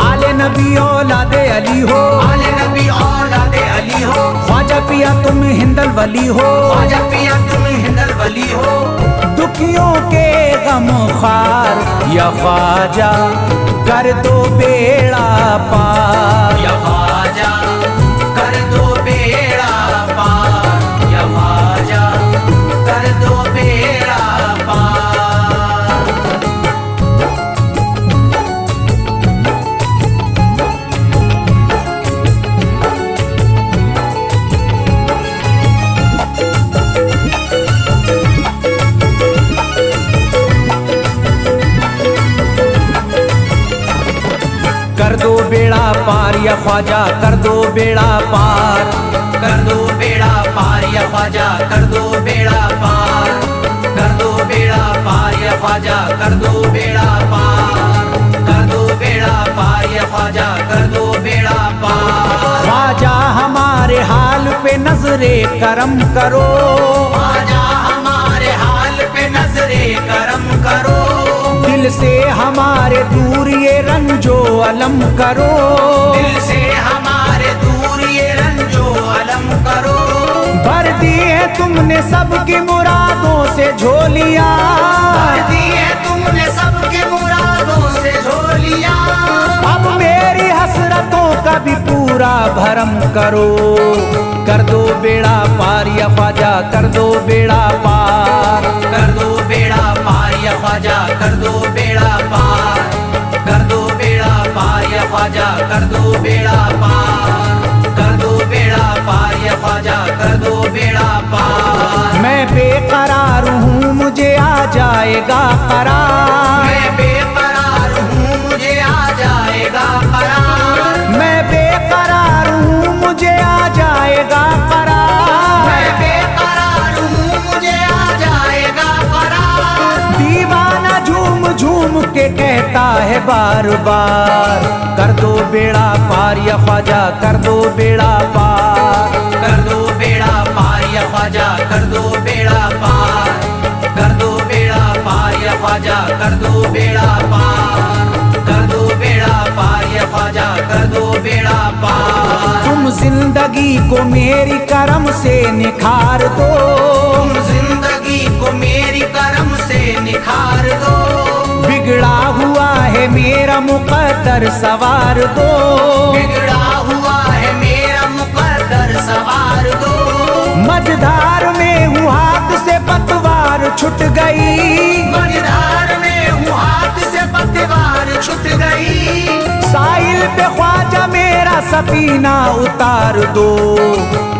आले नबी औलादे अली हो, आले नबी औलादे अली हो, ख्वाजा पिया तुम हिंदल वली हो, ख्वाजा पिया तुम हिंदल वली हो। दुखियों के गम खार या ख्वाजा कर दो बेड़ा पार, या ख्वाजा कर दो बेड़ा पार, या ख्वाजा कर दो बेड़ा पार। कर दो बेड़ा पार या ख्वाजा कर दो बेड़ा पार, कर दो बेड़ा पार या ख्वाजा कर दो बेड़ा पार, कर दो बेड़ा पार या ख्वाजा कर दो बेड़ा पार, कर दो बेड़ा पार या ख्वाजा कर दो बेड़ा पार। ख्वाजा हमारे हाल पे नजरे करम करो, ख्वाजा हमारे हाल पे नजरे करम करो, दिल से हमारे दूर ये रंजो अलम करो, दिल से हमारे दूर ये रंजो अलम करो। भर दी है तुमने सबकी मुरादों से झोलियां, भर दी है तुमने सबके मुरादों से झोलियां। अब मेरी हसरतों का भी पूरा भरम करो, कर दो बेड़ा पार या ख्वाजा कर दो बेड़ा पार, कर दो बेड़ा पार या ख्वाजा कर दो बेड़ा पार, कर दो बेड़ा पार या ख्वाजा कर दो बेड़ा पार, कर दो बेड़ा पार या ख्वाजा कर दो बेड़ा पार। मैं बेकरार हूँ मुझे आ जाएगा करार, मैं बेकरार हूँ मुझे आ जाएगा करार, मैं बेकरार हूँ मुझे आ जाएगा करार, मैं बेकरार हूँ मुझे आ जाएगा करार। दीवाना झूम झूम के कहता है बार बार, कर दो बेड़ा पार या ख्वाजा कर दो बेड़ा पार, कर दो बेड़ा पार या ख्वाजा कर दो बेड़ा पार, कर दो बेड़ा पार या ख्वाजा कर दो बेड़ा पार, कर दो बेड़ा पार या ख्वाजा कर दो बेड़ा पार। तुम जिंदगी को मेरी करम से निखार दो, तुम जिंदगी को मेरी करम से निखार दो, बिगड़ा हुआ है मेरा मुकद्दर सवार दो, बिगड़ा हुआ है मेरा मुकद्दर सवार दो। मझधार में हूँ हाथ से पतवार छूट गई, मझधार में हूँ हाथ से पतवार छूट गई, साहिल पे ख्वाजा मेरा सफीना उतार दो,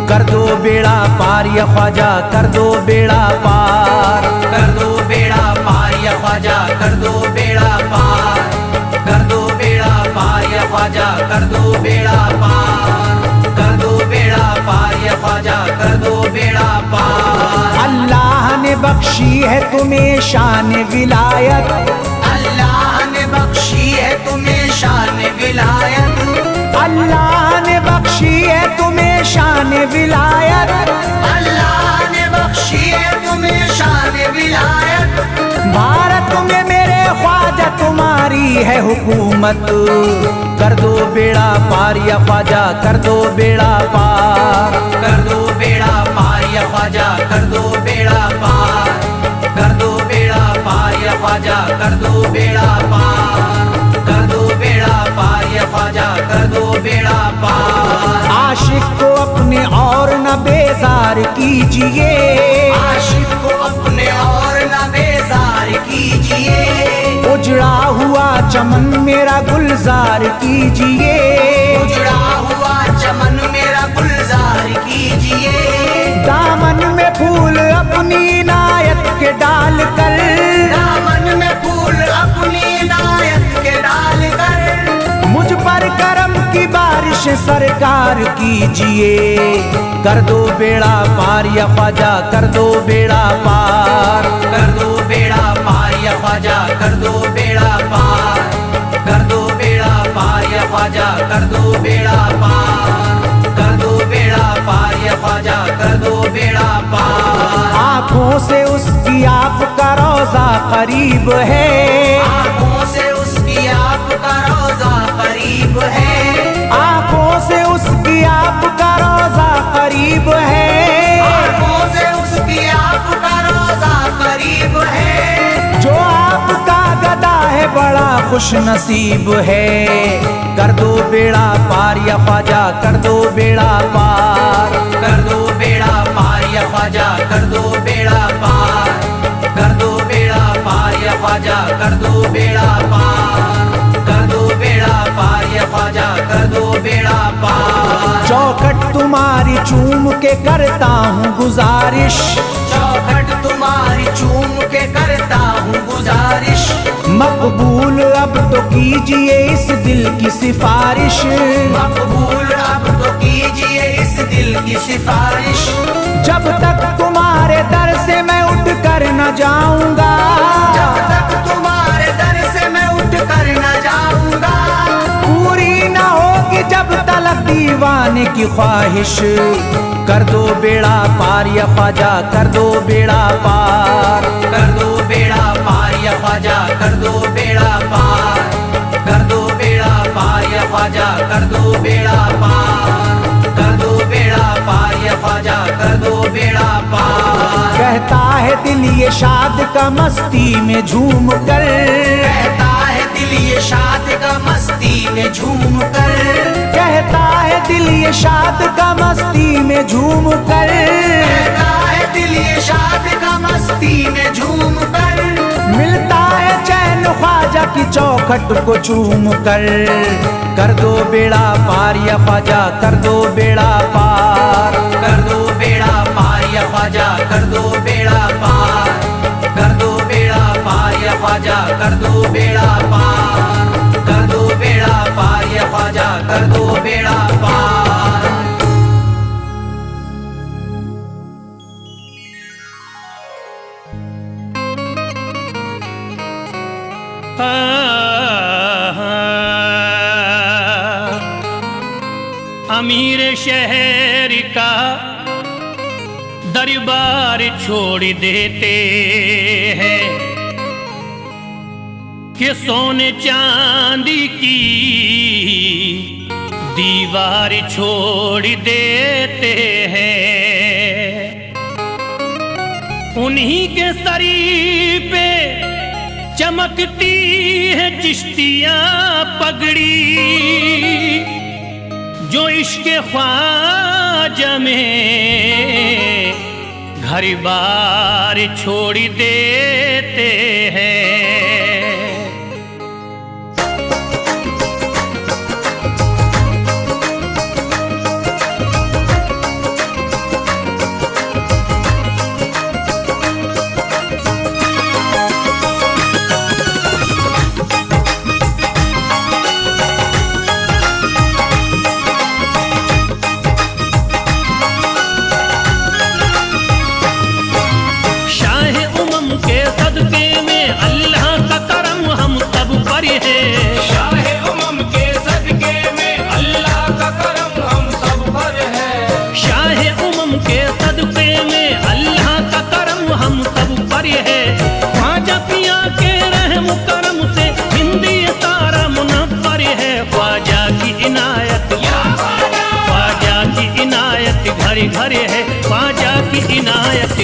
कर दो बेड़ा पार या ख्वाजा कर दो बेड़ा पार, कर दो बेड़ा पार या ख्वाजा कर दो बेड़ा पार, कर दो बेड़ा पार या ख्वाजा कर दो बेड़ा पार, कर दो बेड़ा पार या ख्वाजा कर दो बेड़ा पार। अल्लाह ने बख्शी है तुम्हें शान विलायत, अल्लाह ने बख्शी है तुम्हें शान विलायत, अल्लाह ने बख्शी है तुम्हें शान विलायत, अल्लाह ने बख्शी है तुम्हें शान विलायत। भारत में मेरे ख्वाजा तुम्हारी है हुकूमत, कर दो बेड़ा पार या ख्वाजा कर दो बेड़ा पार, कर दो बेड़ा पार या ख्वाजा कर दो बेड़ा पार, कर दो बेड़ा पार या ख्वाजा कर दो बेड़ा पार, कर दो बेड़ा पार या ख्वाजा कर दो बेड़ा पार। आशिक को अपने और न बेजार कीजिए, आशिक को अपने और न बेजार कीजिए, उजड़ा हुआ चमन मेरा गुलजार कीजिए, उजड़ा हुआ चमन मेरा गुलजार कीजिए, दामन में फूल अपनी इनायत के डाल कर, दामन में फूल अपनी इनायत के डाल कर, मुझ पर करम की बारिश सरकार कीजिए, कर दो बेड़ा पार या ख्वाजा कर दो बेड़ा पार, कर दो बेड़ा पार या ख्वाजा कर दो बेड़ा पार, बेड़ा पार। आंखों से उसकी आपका रोजा करीब है, आंखों से उसकी आपका रोजा करीब है, आंखों से उसकी आपका रोजा करीब है, आंखों से उसकी आपका रोजा करीब है। जो आपका गदा है बड़ा खुश नसीब है। कर दो बेड़ा पार या ख्वाजा, कर दो बेड़ा पार, कर दो बेड़ा पार या ख्वाजा, कर दो बेड़ा पार, कर दो बेड़ा पार या ख्वाजा, कर दो बेड़ा पार, कर दो बेड़ा पार या ख्वाजा, कर दो बेड़ा पार। चौखट तुम्हारी चूम के करता हूँ गुजारिश, चौखट तुम्हारी चूम के करता हूँ गुजारिश, मकबूल अब तो कीजिए इस दिल की सिफारिश, मकबूल अब तो कीजिए इस दिल की सिफारिश। जब तक तुम्हारे दर से मैं उठ कर न जाऊंगा, जब तक तुम्हारे दर से मैं उठ कर न जाऊंगा, पूरी न होगी जब तलक दीवाने की ख्वाहिश। कर दो बेड़ा पार या ख्वाजा, कर दो बेड़ा पार, कर दो बेड़ा पार या ख्वाजा, कर दो बेड़ा पार, कर दो बेड़ा पार या ख्वाजा, कर दो बेड़ा पार, कर दो बेड़ा पार या ख्वाजा, कर दो बेड़ा पार। कहता है दिल ये शाद का मस्ती में झूम कर, कहता है दिल ये शाद का मस्ती में झूम कर, कहता है दिल ये शाद का मस्ती में झूम कर, कहता है दिल ये शाद का मस्ती में झूम कर। मिलता है चैन ख्वाजा की चौखट को चूम कर। कर दो बेड़ा पार या ख्वाजा, कर दो बेड़ा पार, कर दो बेड़ा पार या ख्वाजा, कर दो बेड़ा पार, कर दो बेड़ा पार या ख्वाजा, कर दो बेड़ा पार, कर दो बेड़ा पार या ख्वाजा, कर दो बेड़ा पार। अमीर शहर का दरबार छोड़ देते हैं कि सोने चांदी की दीवार छोड़ देते हैं। उन्हीं के सरी पे चमकती है चिश्तियां पगड़ी, जो इश्क ख्वाजा में घर बार छोड़ देते हैं। घर घर है ख्वाजा की इनायत,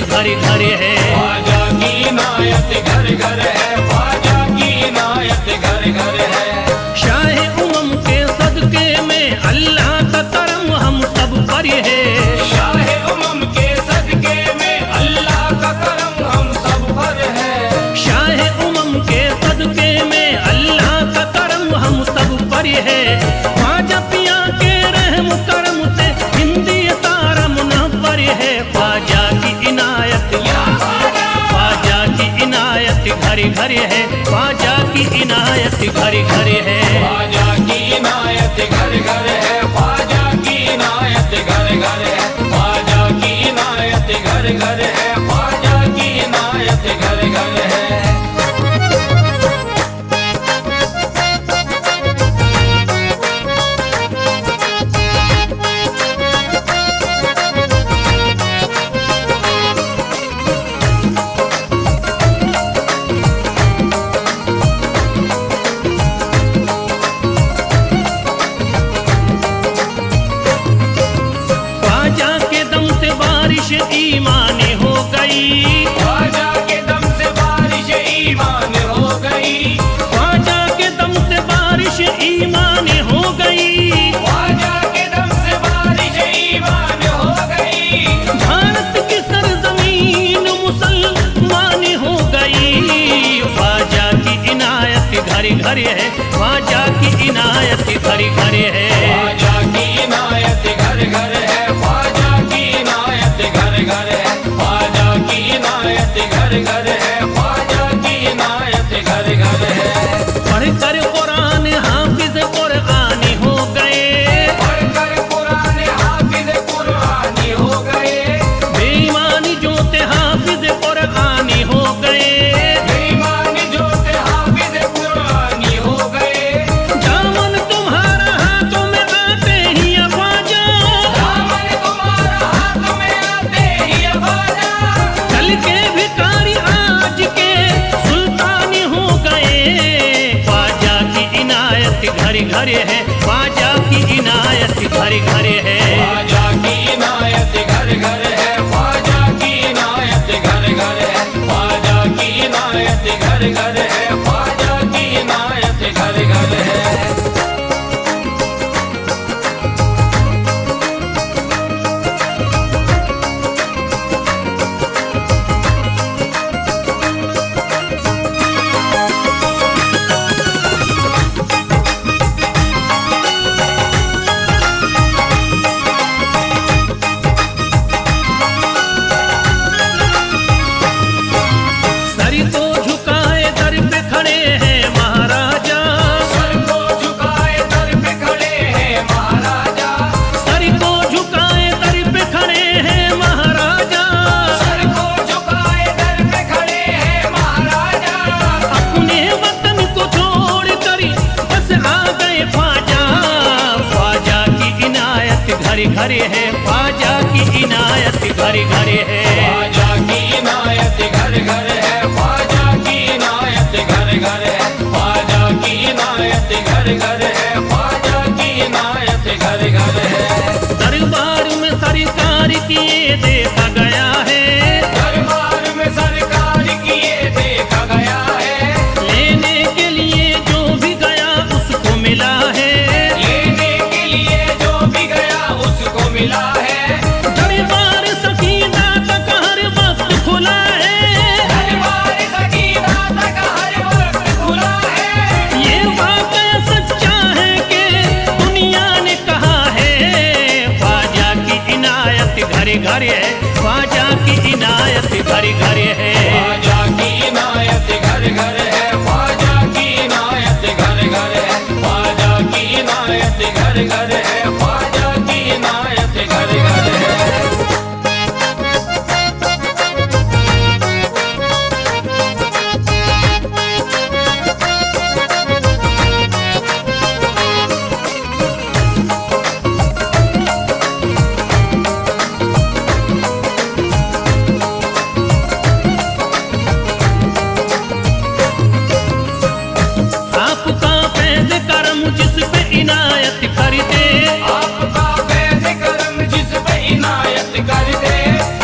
घर घर है ख्वाजा की इनायत, घर घर है ख्वाजा की इनायत, घर घर है। शाह उमम के सदके में अल्लाह का करम हम सब पर है, शाह उमम के सदके में अल्लाह का करम हम सब पर है, शाह उमम के सदके में अल्लाह का करम हम सब पर है। ख्वाजा पिया के रहम करम से हिंदी सारा मुनव्वर है। ख्वाजा की इनायत, ख्वाजा की इनायत घर घर है, ख्वाजा की इनायत घर घर है, ख्वाजा की इनायत घर घर है, ख्वाजा की इनायत घर घर है, ख्वाजा की इनायत घर घर है, ख्वाजा की इनायत घर घर है। घरे घरे है, ख्वाजा की इनायत घरे घरे है। ख्वाजा की इनायत घर घर है, ख्वाजा की इनायत घर घर है, ख्वाजा की इनायत घर घर है, ख्वाजा की इनायत घर घर है। पढ़कर कुरान हाफिज कुरानी हो गए, पढ़कर कुरान हाफिज कुरानी हो गए, बेईमानी जो थे हाफिज कुरानी हो गए। बेईमान जो थे हाफिज कुरानी हो गए। दामन तुम्हारा हाथों में आते ही ख्वाजा, दामन तुम्हारा हाथ में आते ही ख्वाजा, कल के भिखारी आज के सुल्तानी हो गए। ख्वाजा की इनायत घरे घरे है, ख्वाजा की इनायत घरे घरे है। ख्वाजा की इनायत घर घर है, ख्वाजा की इनायत घर घर है, ख्वाजा की इनायत घर घर है, ख्वाजा की इनायत घर घर है। सर को झुकाए दर पे खड़े हैं महाराजा, सर को झुकाए दर पे खड़े हैं महाराजा, सर को झुकाए दर पे खड़े हैं महाराजा। सर को झुकाए दर पे खड़े हैं महाराजा, अपने वतन को छोड़ कर बस आ गए ख्वाजा। ख्वाजा की इनायत घरे घरे है, ख्वाजा की इनायत घरे घरे है। ख्वाजा की इनायत घर घर है, ख्वाजा की इनायत घर घर है, ख्वाजा की इनायत घर घर है, ख्वाजा की इनायत घर घर है। दरबार में सरकार किए देखा गया है, दरबार में सरकार किए देखा गया है, लेने के लिए जो भी गया उसको मिला है। लेने के लिए जो भी गया उसको मिला है। दरबार सकीना तक हर वक्त खुला है, दरबार सकीना तक हर वक्त खुला है। ये वाकया सच्चा है कि दुनिया ने कहा है। ख्वाजा की इनायत घरे घरे है, ख्वाजा की इनायत घरे घरे है। ख्वाजा की इनायत घर घर है, ख्वाजा की इनायत घर घर है, ख्वाजा की इनायत घर घर है, ख्वाजा की इनायत घर घर है। आपका फैज़ करम जिस पे इनायत कर दे, आपका फैज़ करम जिस पे इनायत कर दे,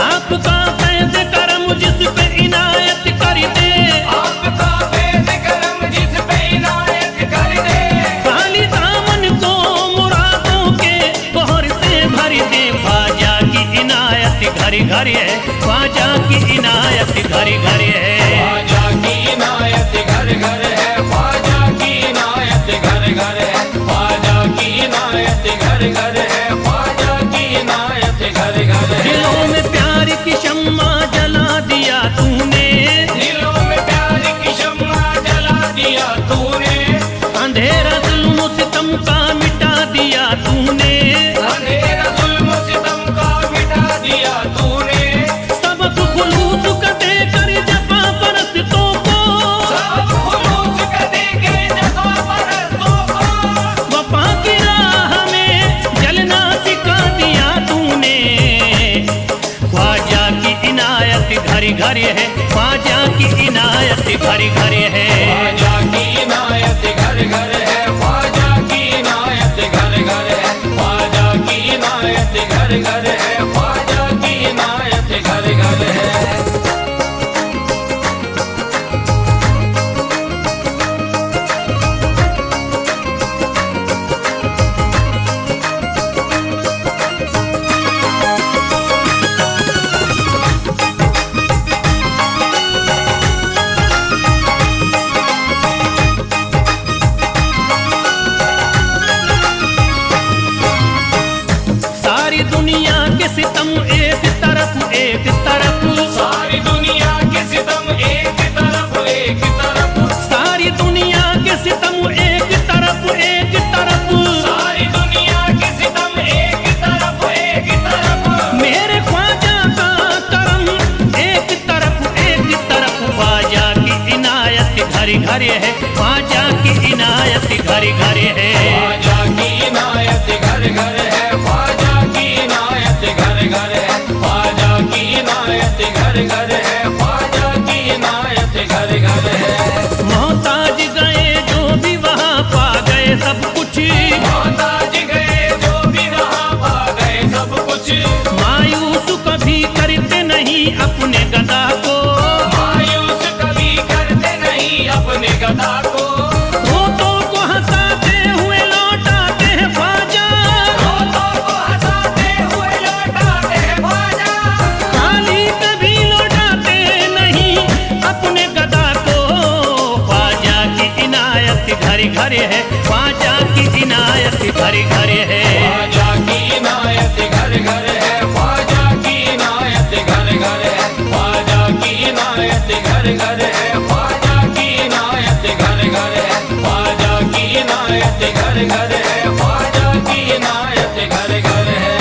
आपका फैज़ करम जिस पे इनायत कर दे। आपका फैज़ करम जिस पे इनायत कर दे, खाली दामन को मुरादों के बहर से भर दे। ख्वाजा की इनायत घरे घरे है, ख्वाजा की इनायत घरे घरे है। ख्वाजा की इनायत घर घर है, ख्वाजा की इनायत घर घर है, ख्वाजा की इनायत घर घर है, ख्वाजा की इनायत घर घर है। दिलों में प्यार की शम्मा जला दिया तूने, दिलों में प्यार की शम्मा जला दिया तूने, अंधेरा जुल्म सितम का मिटा दिया तूने। अंधेरा जुल्म सितम का मिटा दिया तूने, सबक खुलूस का देकर जफा परस्तों को, सब खुलूस का दे के जफा परस्तों को, वफा की राह में जलना सिखा दिया तूने। ख्वाजा की इनायत घरे घरे है, ख्वाजा की इनायत घरे घरे है। ख्वाजा की इनायत घर घर है, ख्वाजा की इनायत घर घर है, ख्वाजा की इनायत घर घर है, ख्वाजा की इनायत घर घर है। घर घर है, ख्वाजा की इनायत घर घर है। ख्वाजा की इनायत घर घर है, ख्वाजा की इनायत घर घर है, ख्वाजा की इनायत घर घर है, ख्वाजा की इनायत घर घर है। मोहताज गए जो भी वहाँ पा गए सब कुछ, मोहताज गए जो भी वहाँ पा गए सब कुछ। मायूस कभी करते नहीं अपने गदा को, मायूस कभी करते नहीं अपने गदा को। रोतों को हंसाते हुए लौटाते हैं ख्वाजा, रोतों को हंसाते हुए लौटाते हैं ख्वाजा। खाली कभी लौटाते नहीं अपने गदा को। ख्वाजा की इनायत घर घर है, ख्वाजा की इनायत घर घर है। ख्वाजा की इनायत घर घर है, ख्वाजा की इनायत घर घर है, ख्वाजा की इनायत घर घर है, ख्वाजा की इनायत घर घर है, ख्वाजा की इनायत घर घर है, ख्वाजा की इनायत घर घर है।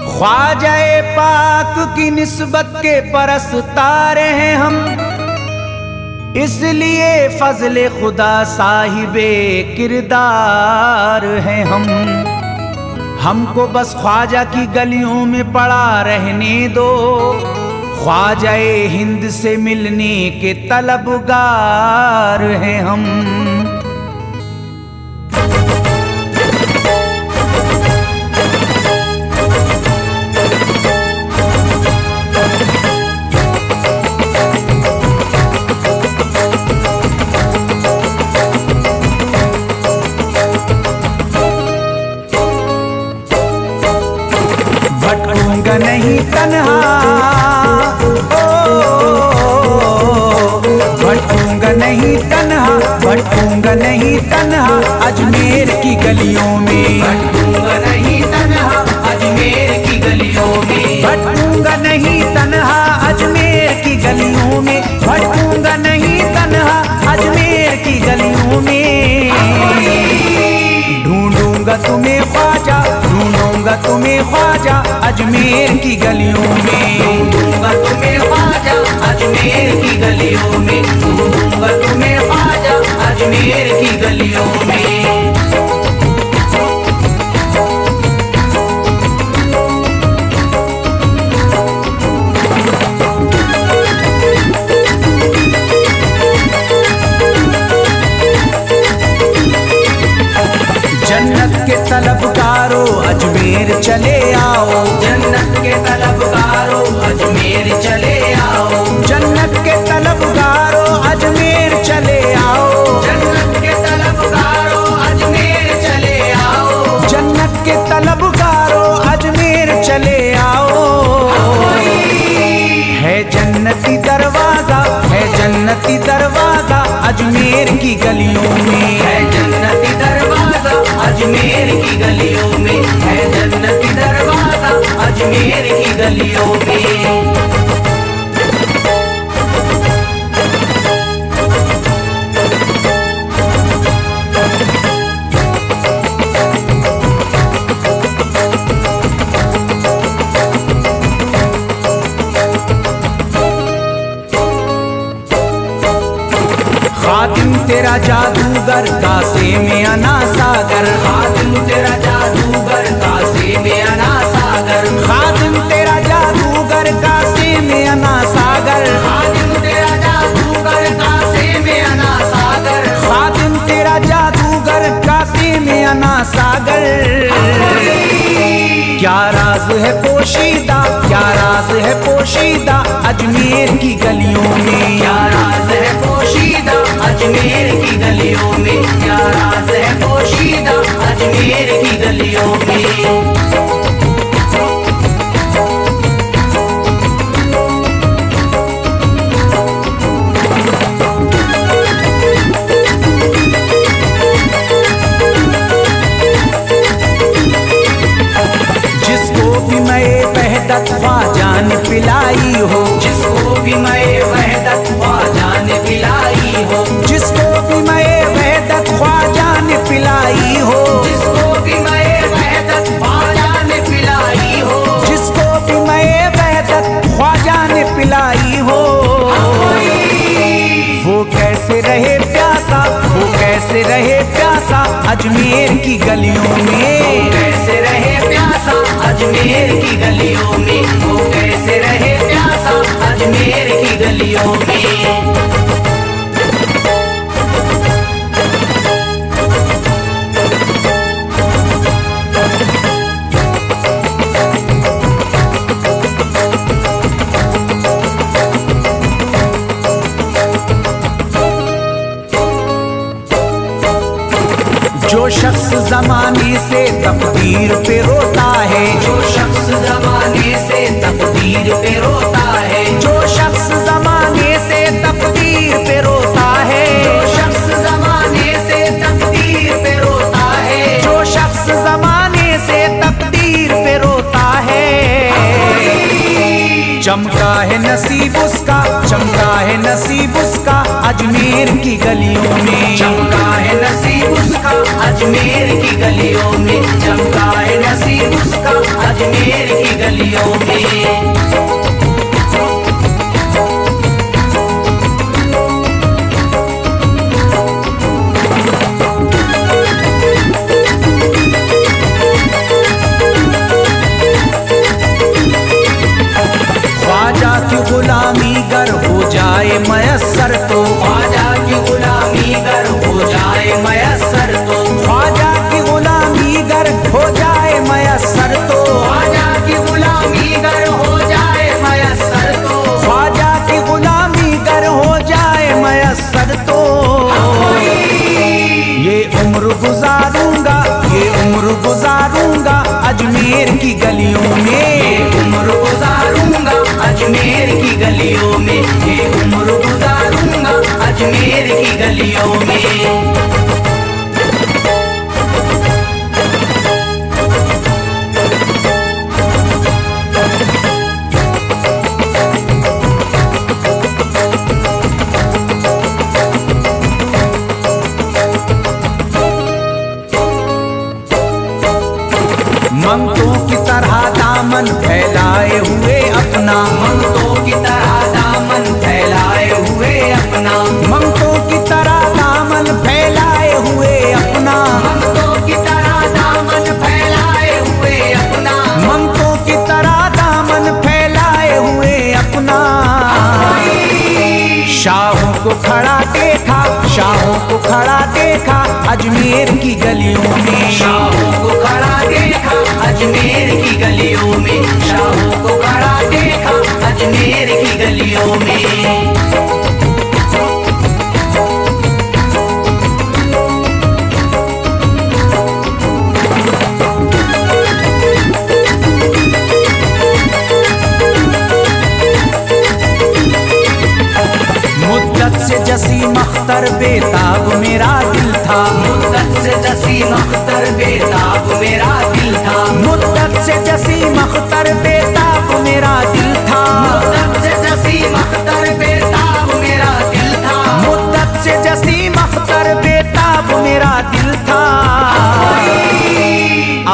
ख्वाजाए पाक की निस्बत के परस्तार हैं हम, इसलिए फजले खुदा साहिबे किरदार हैं हम। हमको बस ख्वाजा की गलियों में पड़ा रहने दो, ख्वाजाए हिंद से मिलने के तलबगार हैं हम। भटकूंगा नहीं तन्हा, भटकूंगा नहीं तन्हा, भटकूंगा नहीं तन्हा अजमेर की गलियों में। भटकूंगा नहीं तन्हा अजमेर की गलियों में। भटकूंगा नहीं तन्हा अजमेर की गलियों में, भटकूंगा नहीं तन्हा अजमेर की गलियों में। ढूंढूंगा तुम्हें ख्वाजा, ढूंढूंगा तुम्हें ख्वाजा अजमेर की गलियों में। ढूंढूंगा तुम्हें ख्वाजा अजमेर की गलियों में। ढूंढूंगा तुम्हें ख्वाजा अजमेर की गलियों में। जन्नत के तलबगारों अजमेर चले आओ, जन्नत के तलबगारों अजमेर चले आओ। जन्नत के तलबगारों अजमेर चले आओ, जन्नत के तलबगारों अजमेर चले आओ। जन्नत के तलबगारों अजमेर चले आओ। है जन्नती दरवाजा, है जन्नती दरवाजा अजमेर की गलियों में। है जन्नती दरवाजा अजमेर की गलियों में। है जन्नती दरवाजा अजमेर की गलियों में। खादिम तेरा जादूगर कासे में अना सागर, खादिम तेरा जादूगर कासे में अना सागर। खादिम तेरा जादूगर कासे में अना सागर। खादिम तेरा जादूगर कासे में अना सागर। खादिम तेरा जादूगर कासे में अना सागर। क्या राज है पोशीदा, क्या राज है पोशीदा अजमेर की गलियों में। क्या राज है पोशीदा अजमेर की गलियों में। क्या राज है पोशीदा अजमेर की गलियों में। जिसको भी मैं वहदत ख्वाजा ने पिलाई हो, जिसको भी मैं वहदत ख्वाजा ने पिलाई हो। जिसको भी मैं वहदत ख्वाजा ने पिलाई हो। जिसको भी मैं वहदत अजमेर की गलियों में। कैसे रहे प्यासा अजमेर की गलियों में, वो कैसे रहे प्यासा अजमेर की गलियों में। जो शख्स जमाने से तकदीर पे रोता है, जो शख्स जमाने से तकदीर पे रोता है, जो शख्स जमाने से तकदीर पे रोता है, जो शख्स जमाने से तकदीर पे रोता है, जो शख्स जमाने से तकदीर पे रोता है। चमका है नसीब उसका, चमका है नसीब उसका अजमेर की गलियों में। चमका है नसीब उसका अजमेर की गलियों में, चमका है नसीब उसका अजमेर की गलियों में। ख्वाजा की गुलामी गर हो जाए मयस्सर तो, ख्वाजा की गुलामी गर हो जाए मयस्सर तो, ख्वाजा की गुलामी गर हो जाए मयस्सर तो, ख्वाजा की गुलामी गर हो जाए मयस्सर तो, ख्वाजा की गुलामी गर हो जाए मयस्सर तो। ये उम्र गुजारूंगा, ये उम्र गुजारूंगा अजमेर की गलियों में। उम्र गुजारूंगा अजमेर की गलियों में, ये उम्र गुजारूंगा अजमेर की गलियों में। मंगतों की तरह दामन फैलाए हुए अपना, मंगतों की तरह दामन फैलाए हुए अपना, मंगतों की तरह दामन फैलाए हुए अपना, मंगतों की तरह दामन फैलाए हुए अपना, मंगतों की तरह दामन फैलाए हुए अपना। शाहों को खड़ा देखा, शाहों को खड़ा देखा अजमेर की गलियों में। शाहों को खड़ा देखा अजमेर की गलियों में, शाहों को खड़ा देखा अजमेर की गलियों में। मुद्दत से जसीम अख्तर बेताब मेरा दिल था, मुद्दत से जसीम अख्तर बेताब मेरा दिल था, मुद्दत से जसीम अख्तर बेताब मेरा दिल था, मुद्दत से जसीम अख्तर बेताब मेरा दिल था, मुद्दत से जसीम अख्तर बेताब मेरा दिल था।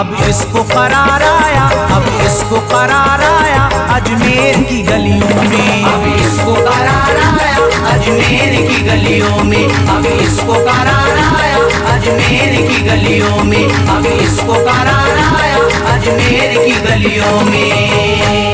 अब इसको करार आया, अब इसको करार आया अजमेर की गलियों में। अब इसको करार आया अजमेर की गलियों में, अब इसको करार आया अजमेर की गलियों में, अब इसको करार आया अजमेर की गलियों में।